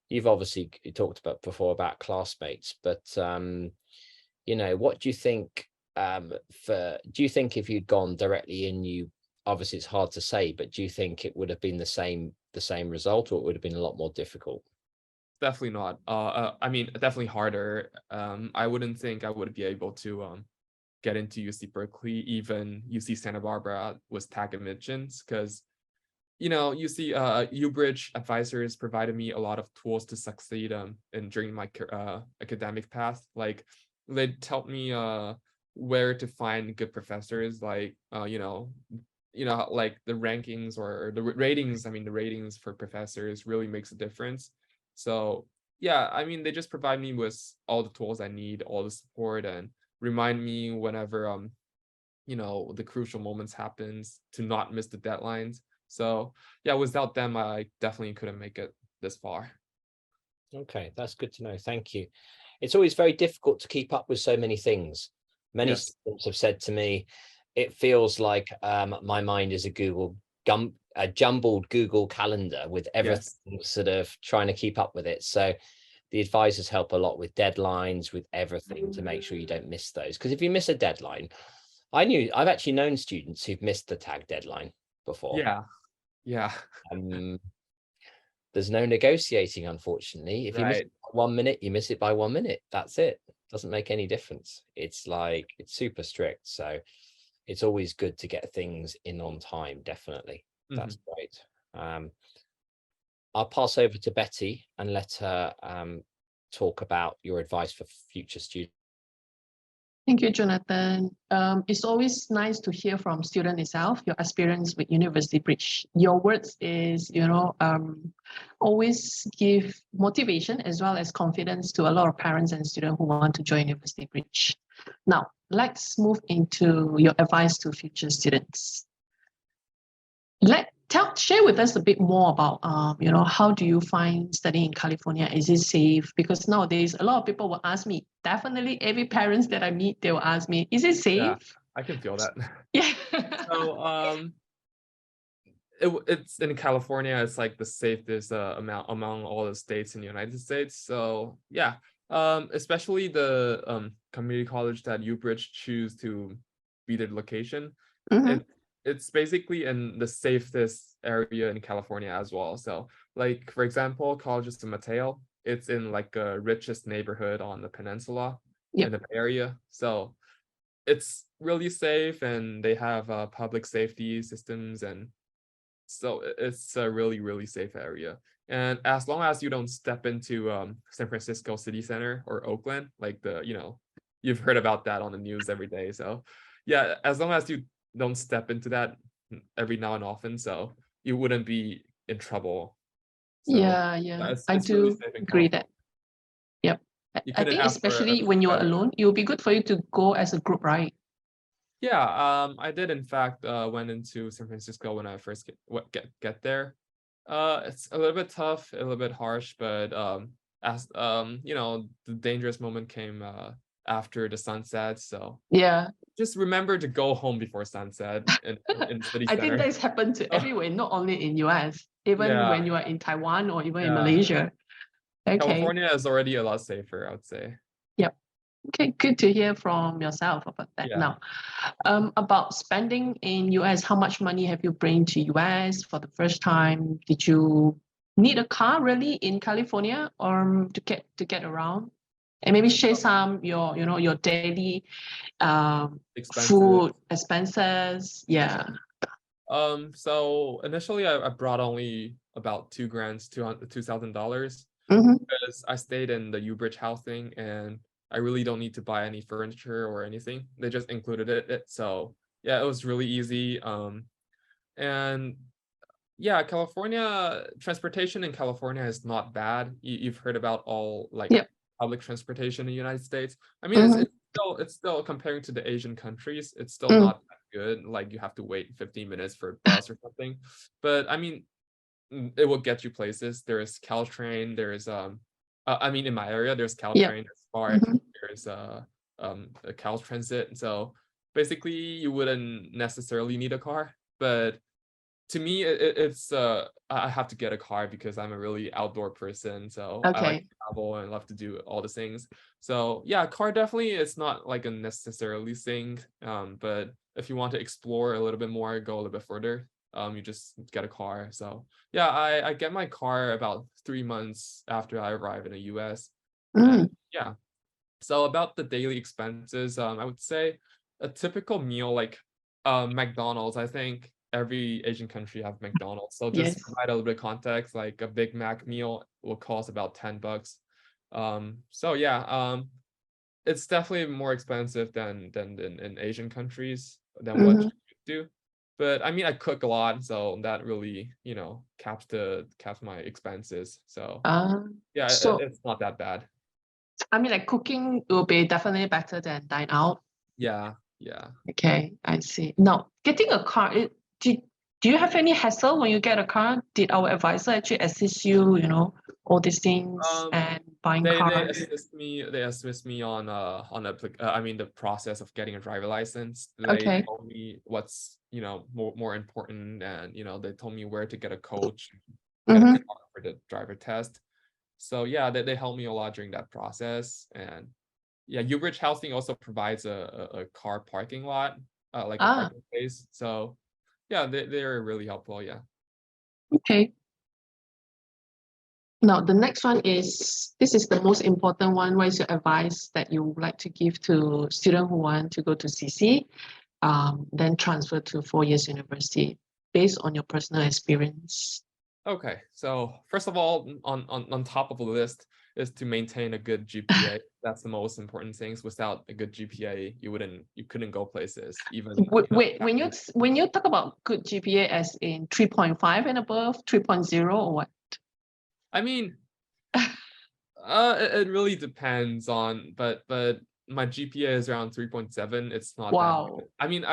You've obviously talked about before about classmates, but what do you think? Do you think if you'd gone directly in, obviously it's hard to say, but do you think it would have been the same result, or it would have been a lot more difficult? Definitely not. I mean, definitely harder. I wouldn't think I would be able to get into UC Berkeley, even UC Santa Barbara with tag admissions, because UC UBridge advisors provided me a lot of tools to succeed during my academic path. Like they taught me where to find good professors, like like the rankings or the ratings. I mean, the ratings for professors really makes a difference. So yeah, I mean, they just provide me with all the tools I need, all the support, and remind me whenever the crucial moments happens to not miss the deadlines. So yeah, without them, I definitely couldn't make it this far. Okay, that's good to know. Thank you. It's always very difficult to keep up with so many things. Many Yes. students have said to me, it feels like my mind is a jumbled Google calendar with everything sort of trying to keep up with it. So the advisors help a lot with deadlines, with everything, to make sure you don't miss those. Because if you miss a deadline, I've actually known students who've missed the tag deadline before. Yeah. There's no negotiating, unfortunately. If you miss Right. it by 1 minute, you miss it by 1 minute. That's it. Doesn't make any difference. It's super strict. So it's always good to get things in on time. Definitely. That's great. I'll pass over to Betty and let her talk about your advice for future students. Thank you, Jonathan. It's always nice to hear from student itself, your experience with University Bridge. Your words is, always give motivation as well as confidence to a lot of parents and students who want to join University Bridge. Now, let's move into your advice to future students. Share with us a bit more about, how do you find studying in California? Is it safe? Because nowadays, a lot of people will ask me, definitely every parents that I meet, they will ask me, is it safe? Yeah, I can feel that. Yeah. So, it's in California, it's like the safest among all the states in the United States. So yeah, especially the community college that UBridge choose to be the location. It's basically in the safest area in California as well. So like, for example, College of San Mateo, it's in like a richest neighborhood on the peninsula in the Bay Area. So it's really safe, and they have public safety systems, and so it's a really, really safe area. And as long as you don't step into San Francisco City Center or Oakland, like you've heard about that on the news every day. So yeah, as long as you don't step into that every now and often, so you wouldn't be in trouble. So, yeah, I it's do really safe in agree that. Yep. I think especially when you're alone, it will be good for you to go as a group, right? Yeah, I did in fact went into San Francisco when I first get there. It's a little bit tough, a little bit harsh, but as the dangerous moment came after the sunset. So yeah, just remember to go home before sunset in city I center. think that's happened to everywhere, not only in US, even when you are in Taiwan or even in Malaysia. Okay. California is already a lot safer, I would say. Yep. Okay, good to hear from yourself about that. Yeah. Now, about spending in US, how much money have you bring to US for the first time? Did you need a car really in California or to get around? And maybe share some your daily food expenses. Yeah. So initially I brought only about $2,000 because I stayed in the UBridge housing, and I really don't need to buy any furniture or anything. They just included it. So yeah, it was really easy. And yeah, transportation in California is not bad. You've heard about all like public transportation in the United States. I mean, it's still comparing to the Asian countries, it's still not that good. Like you have to wait 15 minutes for a bus or something. But I mean, it will get you places. There is Caltrain. There is in my area, there's Caltrain, there's Spark, there's a Caltransit. So basically, you wouldn't necessarily need a car. But to me, it's I have to get a car because I'm a really outdoor person. So I like to travel and love to do all the things. So yeah, car definitely is not like a necessarily thing. But if you want to explore a little bit more, go a little bit further, you just get a car. So yeah, I get my car about 3 months after I arrive in the US. Yeah. So about the daily expenses, I would say a typical meal like McDonald's. I think every Asian country have McDonald's. So just to provide a little bit of context, like a Big Mac meal will cost about $10. So yeah, it's definitely more expensive than in Asian countries than what you do. But I mean, I cook a lot, so that really, caps my expenses. So yeah, it's not that bad. I mean, like cooking will be definitely better than dine out. Yeah. Okay, I see. Now, getting a car, do you have any hassle when you get a car? Did our advisor actually assist you, all these things and buying cars? They assist me on the process of getting a driver license. They told me what's more important, and they told me where to get a coach, get a car for the driver test. So yeah, they helped me a lot during that process. And yeah, UBridge housing also provides a car parking lot, like a parking space. So yeah, they're really helpful. Yeah. Okay. Now, the next one this is the most important one. What is your advice that you would like to give to students who want to go to CC, then transfer to 4 years university based on your personal experience? Okay, so first of all, on top of the list is to maintain a good GPA. That's the most important things. Without a good GPA, you couldn't go places. Even Wait, when you talk about good GPA, as in 3.5 and above, 3.0 or what? I mean, it really depends on, but my GPA is around 3.7. It's not that good. I mean,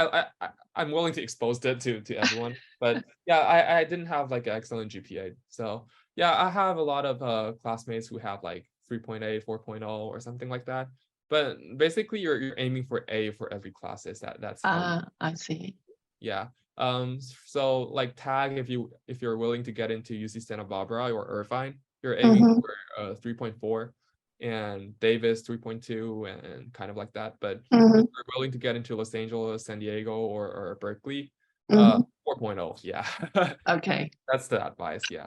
I'm willing to expose that to everyone, but yeah, I didn't have like an excellent GPA. So yeah, I have a lot of classmates who have like 3.8, 4.0 or something like that. But basically, you're aiming for A for every class. That's how I see. yeah. So like tag, if you're willing to get into UC Santa Barbara or Irvine, you're aiming for 3.4, and Davis 3.2, and kind of like that. But if you're willing to get into Los Angeles, San Diego, or Berkeley, 4.0. Yeah. Okay. That's the advice. Yeah.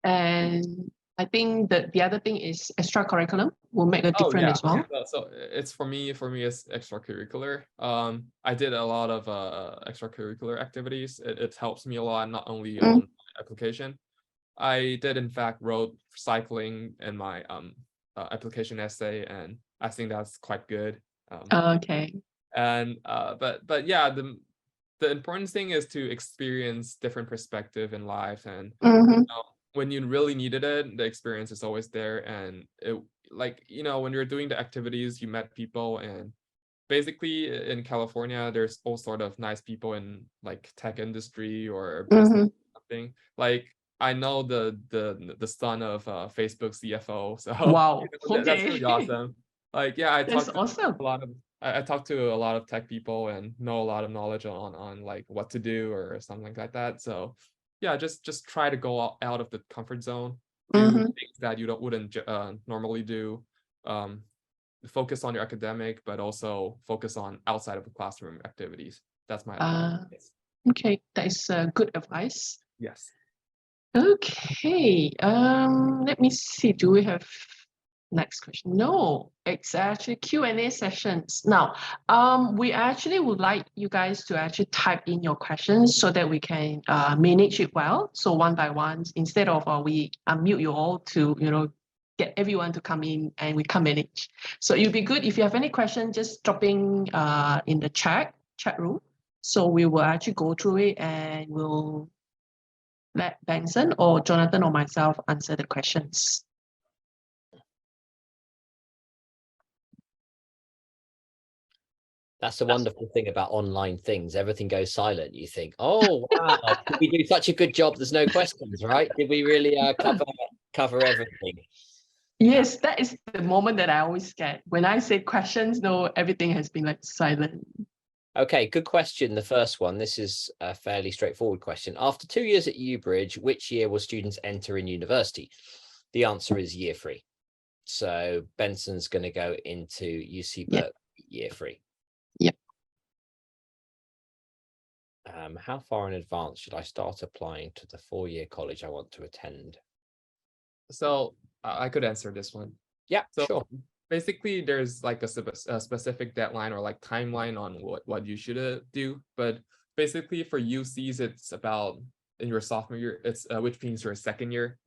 And I think that the other thing is extracurriculum will make a difference as well. So it's for me it's extracurricular. I did a lot of extracurricular activities. It helps me a lot, not only on application. I did in fact wrote cycling in my application essay, and I think that's quite good. Okay. And but yeah, the important thing is to experience different perspective in life, and when you really needed it, the experience is always there. And it, like, when you're doing the activities, you met people, and basically in California, there's all sort of nice people in like tech industry or business something. Like I know the son of Facebook CFO, so wow, that's really awesome. Like yeah, I talked awesome. I talked to a lot of tech people and know a lot of knowledge on like what to do or something like that. So yeah, just try to go out of the comfort zone, do things that you wouldn't normally do. Focus on your academic, but also focus on outside of the classroom activities. That's my advice. Okay, that is good advice. Yes. Okay, let me see. Do we have next question? No, it's actually Q&A sessions. Now, we actually would like you guys to actually type in your questions so that we can manage it well. So one by one, instead of we unmute you all to, get everyone to come in and we can manage. So it would be good if you have any questions, just dropping in the chat room. So we will actually go through it and we'll let Benson or Jonathan or myself answer the questions. That's the wonderful thing about online things. Everything goes silent. You think, oh, wow, did we do such a good job? There's no questions, right? Did we really cover everything? Yes, that is the moment that I always get. When I say questions, no, everything has been like silent. Okay, good question. The first one, this is a fairly straightforward question. After 2 years at UBridge, which year will students enter in university? The answer is year 3. So Benson's going to go into UC Berkeley year 3. Yep. How far in advance should I start applying to the 4-year college I want to attend? So I could answer this one. Yeah, so sure. Basically, there's like a specific deadline or like timeline on what you should do. But basically for UCs, it's about in your sophomore year, it's which means your second year,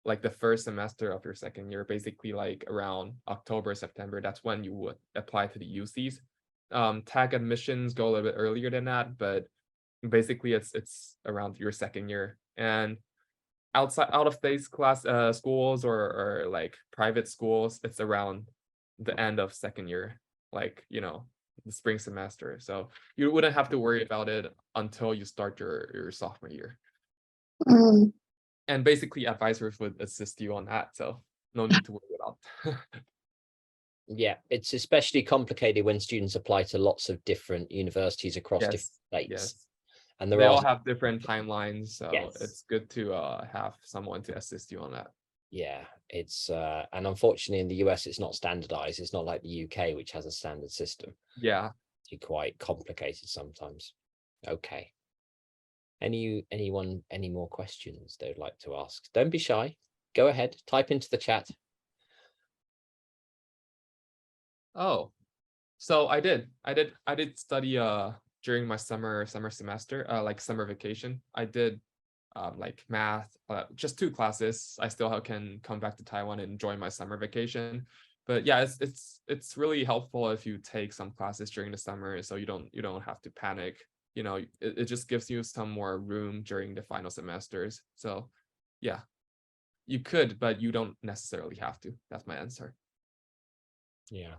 like the first semester of your second year, basically like around October, September, that's when you would apply to the UCs. Tag admissions go a little bit earlier than that, but basically it's around your second year. And out of state schools or like private schools, it's around the end of second year, like the spring semester. So you wouldn't have to worry about it until you start your sophomore year. And basically advisors would assist you on that, so no need to worry about. Yeah, it's especially complicated when students apply to lots of different universities across different states. Yes. And they all have different timelines, so it's good to have someone to assist you on that. Yeah, it's and unfortunately in the US it's not standardized. It's not like the UK, which has a standard system. Yeah, it's quite complicated sometimes. Okay, anyone any more questions they'd like to ask? Don't be shy, go ahead, type into the chat. Oh, so I did study during my summer semester, like summer vacation. I did like math, just 2 classes, I still can come back to Taiwan and enjoy my summer vacation. But yeah, it's really helpful if you take some classes during the summer, so you don't have to panic. It just gives you some more room during the final semesters. So yeah, you could, but you don't necessarily have to. That's my answer. Yeah.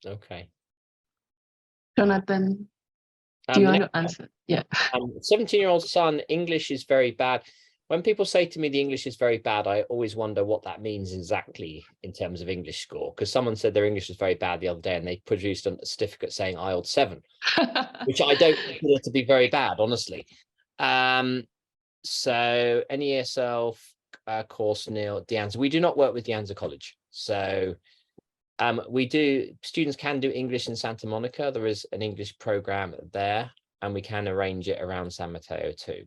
Okay. Jonathan, do you The want next to answer? Yeah. 17-year-old son, English is very bad. When people say to me the English is very bad, I always wonder what that means exactly in terms of English score. Because someone said their English was very bad the other day and they produced a certificate saying IELTS 7, which I don't consider to be very bad, honestly. So any ESL course, Neil, De Anza, we do not work with De Anza College. So students can do English in Santa Monica. There is an English program there, and we can arrange it around San Mateo too.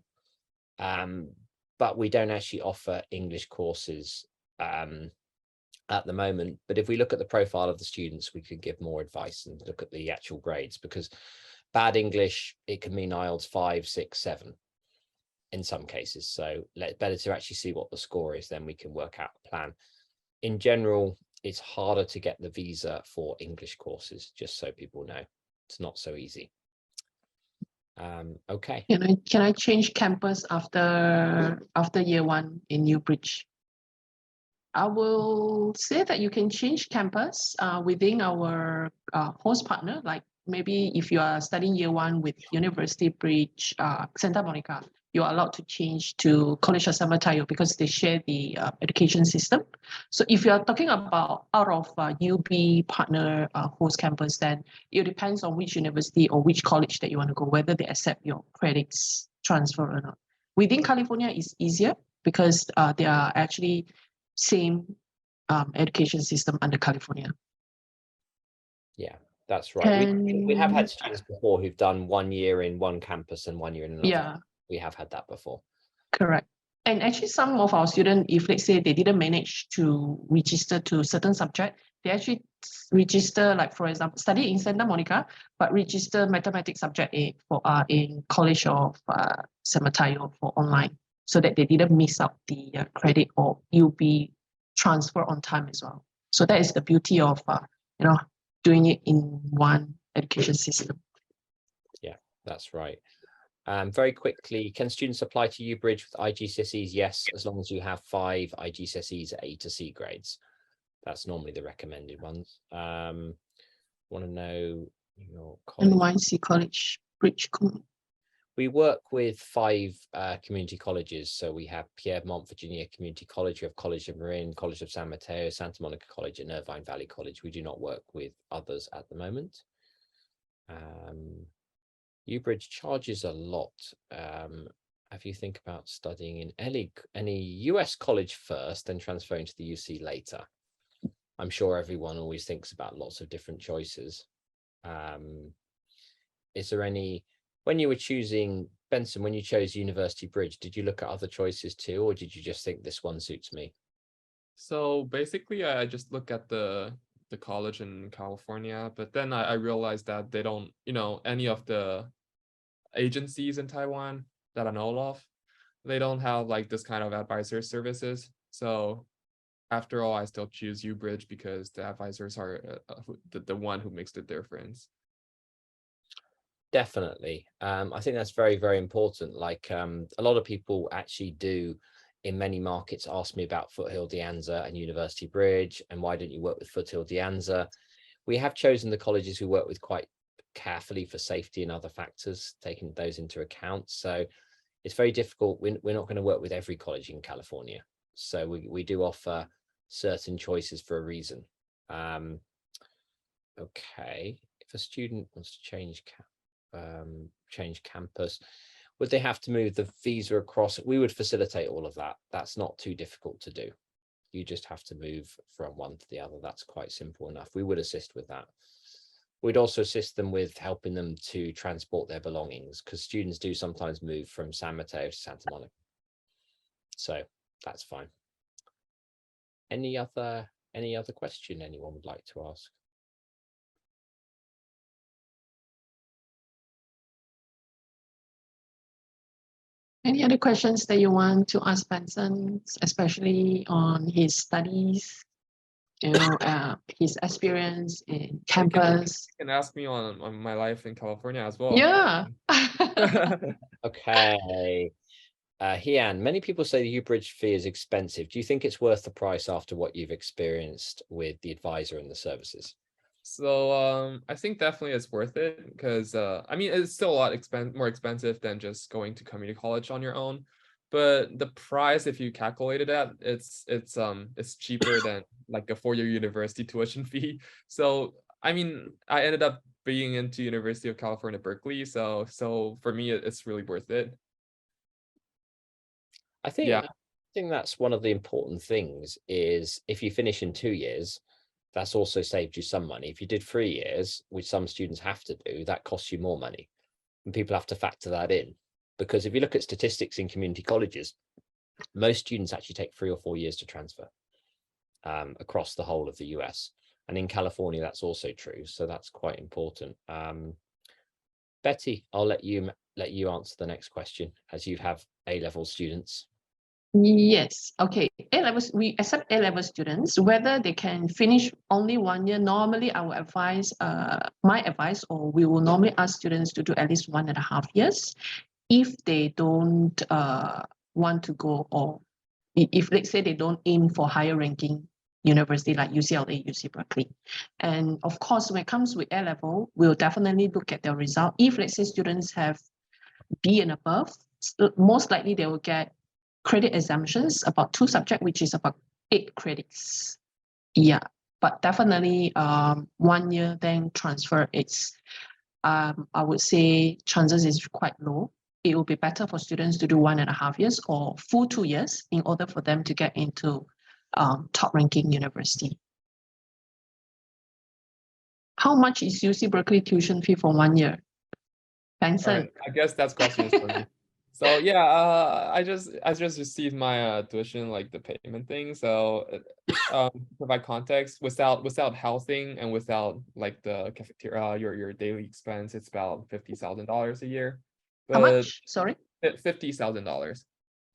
But we don't actually offer English courses at the moment. But if we look at the profile of the students, we could give more advice and look at the actual grades, because bad English, it can mean IELTS 5, 6, 7 in some cases. So better to actually see what the score is, then we can work out a plan. In general, it's harder to get the visa for English courses, just so people know. It's not so easy. Okay. Can I change campus after year 1 in UBridge? I will say that you can change campus within our host partner. Like maybe if you are studying year 1 with University Bridge, Santa Monica, you are allowed to change to College of San Mateo because they share the education system. So if you are talking about out of UB partner host campus, then it depends on which university or which college that you want to go, whether they accept your credits transfer or not. Within California, it's easier because they are actually same education system under California. Yeah, that's right. And we have had students before who've done 1 year in one campus and 1 year in another. yeah, we have had that before. Correct. And actually some of our students, if let's say they didn't manage to register to certain subject, they actually register, like for example, study in Santa Monica, but register mathematics subject in College of San Mateo for online, so that they didn't miss out the credit, or UB transfer on time as well. So that is the beauty of doing it in one education system. Yeah, that's right. Very quickly, can students apply to UBridge with IGCSEs? Yes, as long as you have 5 IGCSEs A to C grades. That's normally the recommended ones. Want to know your college? NYC College, Bridge. We work with 5 community colleges. So we have Piermont, Virginia Community College, we have College of Marin, College of San Mateo, Santa Monica College, and Irvine Valley College. We do not work with others at the moment. UBridge charges a lot. If you think about studying in any US college first, then transferring to the UC later. I'm sure everyone always thinks about lots of different choices. Is there any, when you were choosing, Benson, when you chose University Bridge, did you look at other choices too, or did you just think this one suits me? So basically, I just look at the college in California, but then I realized that they don't, any of the agencies in Taiwan that I know of, they don't have like this kind of advisor services. So after all, I still choose UBridge because the advisors are the one who makes the difference. Definitely. I think that's very, very important. Like a lot of people actually do in many markets ask me about Foothill De Anza and University Bridge, and why don't you work with Foothill De Anza? We have chosen the colleges we work with quite carefully for safety and other factors, taking those into account. So it's very difficult. We're not going to work with every college in California. So we do offer certain choices for a reason. Okay, if a student wants to change campus, would they have to move the visa across? We would facilitate all of that. That's not too difficult to do. You just have to move from one to the other. That's quite simple enough. We would assist with that. We'd also assist them with helping them to transport their belongings, because students do sometimes move from San Mateo to Santa Monica. So that's fine. Any other question anyone would like to ask? Any other questions that you want to ask Benson, especially on his studies, his experience in campus? You can ask me on my life in California as well. Yeah. Okay. Hian, many people say the UBridge fee is expensive. Do you think it's worth the price after what you've experienced with the advisor and the services? So I think definitely it's worth it because I mean it's still a lot more expensive than just going to community college on your own. But the price, if you calculate it at, it's cheaper than like a 4-year university tuition fee. So I mean, I ended up being into University of California, Berkeley. So for me, it's really worth it. I think Yeah. I think that's one of the important things is if you finish in 2 years, that's also saved you some money. If you did 3 years, which some students have to do, that costs you more money. And people have to factor that in. Because if you look at statistics in community colleges, most students actually take 3 or 4 years to transfer across the whole of the US. And in California, that's also true. So that's quite important. Betty, I'll let you answer the next question as you have A-level students. Yes. Okay. A-levels, we accept A-level students, whether they can finish only 1 year. Normally, I will advise, my advice, or we will normally ask students to do at least 1.5 years. If they don't want to go, or if let's say they don't aim for higher ranking university like UCLA, UC Berkeley. And of course, when it comes with A-level, we'll definitely look at their result. If let's say students have B and above, most likely they will get credit exemptions about 2 subjects, which is about 8 credits. Yeah, but definitely 1 year then transfer, it's I would say chances is quite low. It will be better for students to do 1.5 years or full 2 years in order for them to get into top ranking university. How much is UC Berkeley tuition fee for 1 year? Benson. Right. I guess that's questions for me. So yeah, I just received my tuition, like the payment thing. So to provide context, without housing and without like the cafeteria, your daily expense, it's about $50,000 a year. How much? Sorry. $50,000.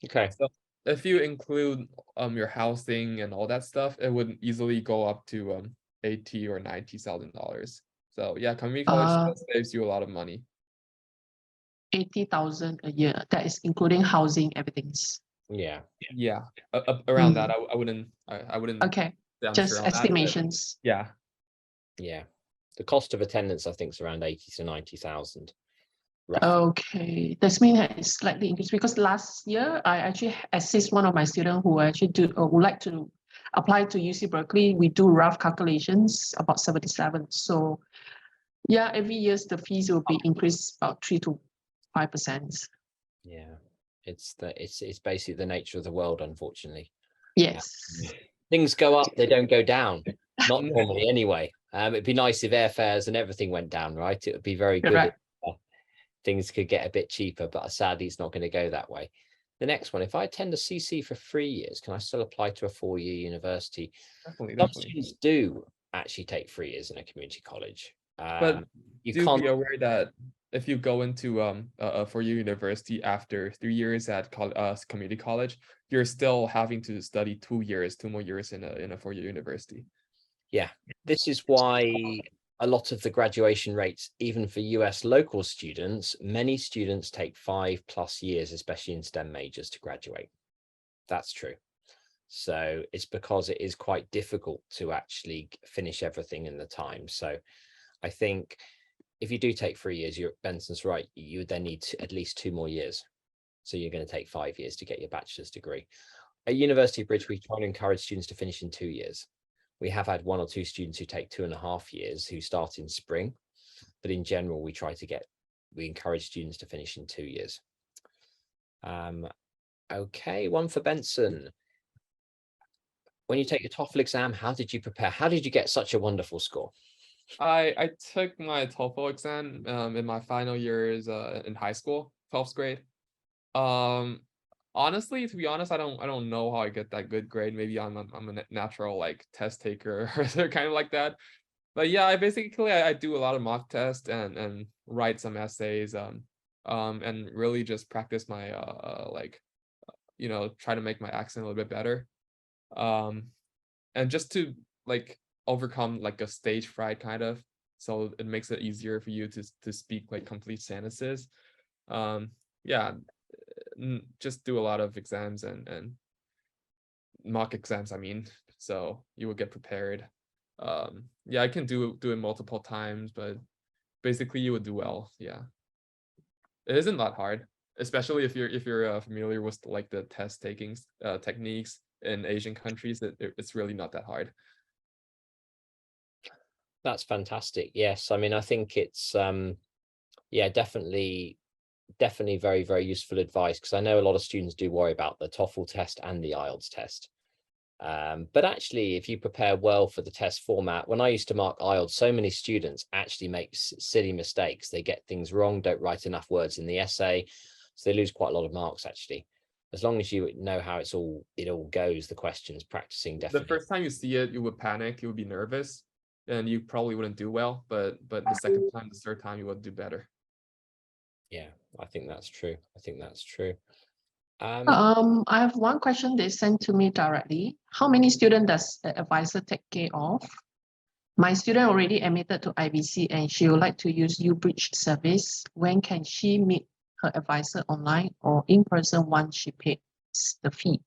Okay. So if you include your housing and all that stuff, it would easily go up to $80,000 or $90,000. So yeah, community college saves you a lot of money. 80,000 a year. That is including housing, everything's. Yeah. Yeah, around that. I wouldn't. Okay. I'm Just sure on that, but estimations. yeah. Yeah. The cost of attendance, I think, is around 80 to 90,000. Okay, this means it's slightly increased because last year I actually assist one of my students who actually would like to apply to UC Berkeley. We do rough calculations about 77. So yeah, every year the fees will be increased about 3 to 5%. Yeah, it's basically the nature of the world, unfortunately. Yes. Things go up, they don't go down. Not normally anyway. It'd be nice if airfares and everything went down, right? It would be very good if things could get a bit cheaper, but sadly it's not going to go that way. The next one, if I attend a CC for 3 years, can I still apply to a 4-year university? Definitely. Some students do actually take 3 years in a community college. But you do can't be aware that if you go into a 4-year university after 3 years at community college, you're still having to study 2 more years in a 4-year university. Yeah, this is why a lot of the graduation rates, even for US local students, many students take 5+ years, especially in STEM majors, to graduate. That's true. So it's because it is quite difficult to actually finish everything in the time. So I think if you do take 3 years, Benson's right, you would then need at least 2 more years. So you're going to take 5 years to get your bachelor's degree. At University of Bridge, we try to encourage students to finish in 2 years. We have had 1 or 2 students who take 2.5 years who start in spring, but in general, we encourage students to finish in 2 years. Okay, one for Benson. When you take your TOEFL exam, how did you prepare? How did you get such a wonderful score? I took my TOEFL exam in my final years in high school, 12th grade. Honestly, to be honest, I don't know how I get that good grade. Maybe I'm a natural like test taker or kind of like that. But yeah, I do a lot of mock tests and write some essays. and really just practice my try to make my accent a little bit better, and just to like overcome like a stage fright kind of, so it makes it easier for you to speak like complete sentences. Yeah, just do a lot of exams and mock exams, I mean, so you will get prepared. Yeah, I can do it multiple times, but basically you would do well. Yeah, it isn't that hard, especially if you're familiar with like the test taking techniques in Asian countries. It's really not that hard. That's fantastic. Yes, I mean, I think it's yeah, definitely very, very useful advice, because I know a lot of students do worry about the TOEFL test and the IELTS test. But actually, if you prepare well for the test format, when I used to mark IELTS, so many students actually make silly mistakes. They get things wrong, don't write enough words in the essay, so they lose quite a lot of marks actually. As long as you know how it all goes, the questions, practicing definitely. The first time you see it, you would panic, you would be nervous, and you probably wouldn't do well. But the second time, the third time, you would do better. Yeah, I think that's true. I think that's true. I have one question they sent to me directly. How many students does the advisor take care of? My student already admitted to IBC and she would like to use UBridge service. When can she meet her advisor online or in person once she pays the fee?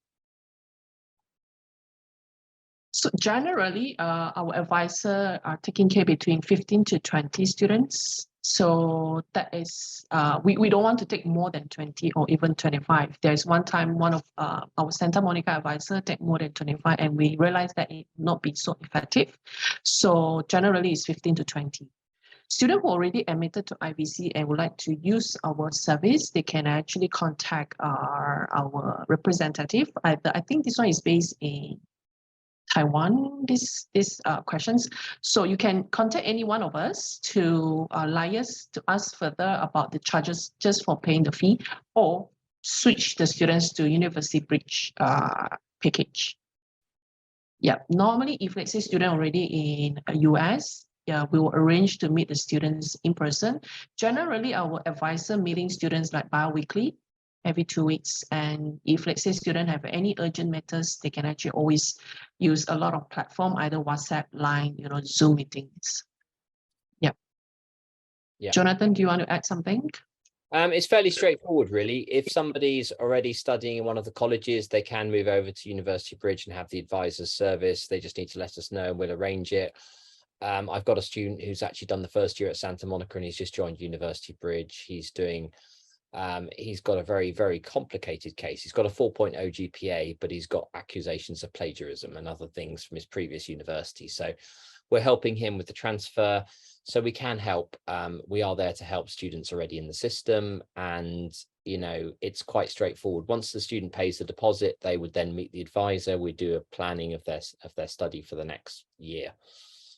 So generally, our advisor are taking care between 15 to 20 students. So that is, we don't want to take more than 20 or even 25. There's one time one of our Santa Monica advisor take more than 25 and we realized that it not be so effective. So generally it's 15 to 20. Student who already admitted to IBC and would like to use our service, they can actually contact our representative. I think this one is based in Taiwan, these questions. So you can contact any one of us to liaise to ask further about the charges just for paying the fee, or switch the students to UBridge package. Yeah, normally if let's say student already in US, yeah, we will arrange to meet the students in person. Generally, our advisor meeting students like bi-weekly, every 2 weeks. And if let's say students have any urgent matters, they can actually always use a lot of platform, either WhatsApp, Line, Zoom meetings. Yeah. Jonathan, do you want to add something? It's fairly straightforward, really. If somebody's already studying in one of the colleges, they can move over to University Bridge and have the advisor's service. They just need to let us know and we'll arrange it. I've got a student who's actually done the first year at Santa Monica and he's just joined University Bridge. He's doing, he's got a very, very complicated case. He's got a 4.0 GPA, but he's got accusations of plagiarism and other things from his previous university. So we're helping him with the transfer. So we can help. We are there to help students already in the system. And, it's quite straightforward. Once the student pays the deposit, they would then meet the advisor. We do a planning of their study for the next year.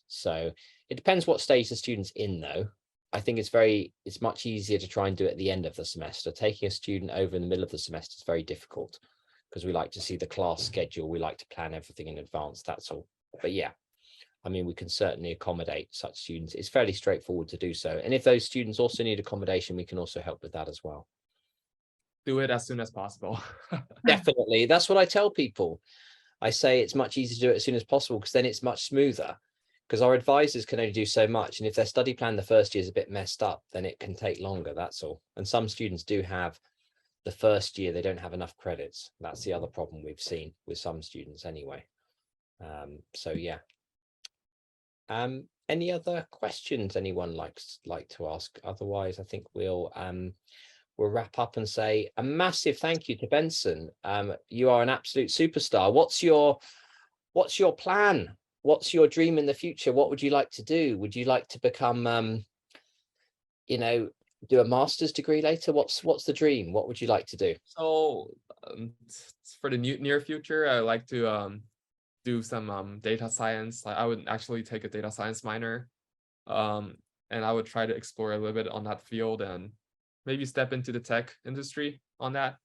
So it depends what stage the student's in, though. I think it's much easier to try and do it at the end of the semester. Taking a student over in the middle of the semester is very difficult because we like to see the class schedule. We like to plan everything in advance. That's all. But yeah, I mean, we can certainly accommodate such students. It's fairly straightforward to do so. And if those students also need accommodation, we can also help with that as well. Do it as soon as possible. Definitely. That's what I tell people. I say it's much easier to do it as soon as possible because then it's much smoother, because our advisors can only do so much. And if their study plan the first year is a bit messed up, then it can take longer. That's all. And some students do have the first year, they don't have enough credits. That's the other problem we've seen with some students anyway. So yeah. Any other questions anyone like to ask? Otherwise, I think we'll wrap up and say a massive thank you to Benson. You are an absolute superstar. What's your plan? What's your dream in the future? What would you like to do? Would you like to become do a master's degree later? What's the dream? What would you like to do? So for the near future, I like to do some data science. I would actually take a data science minor, and I would try to explore a little bit on that field and maybe step into the tech industry on that.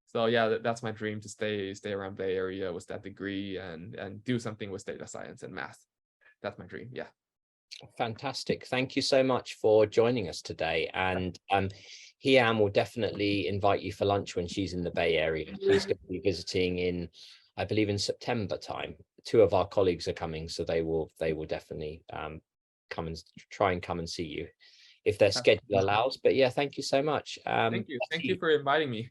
So yeah, that's my dream, to stay around Bay Area with that degree and do something with data science and math. That's my dream. Yeah. Fantastic. Thank you so much for joining us today. And Hian will definitely invite you for lunch when she's in the Bay Area. She's going to be visiting in, I believe, in September time. 2 of our colleagues are coming, so they will definitely come and see you if their schedule allows. But yeah, thank you so much. Thank you for inviting me.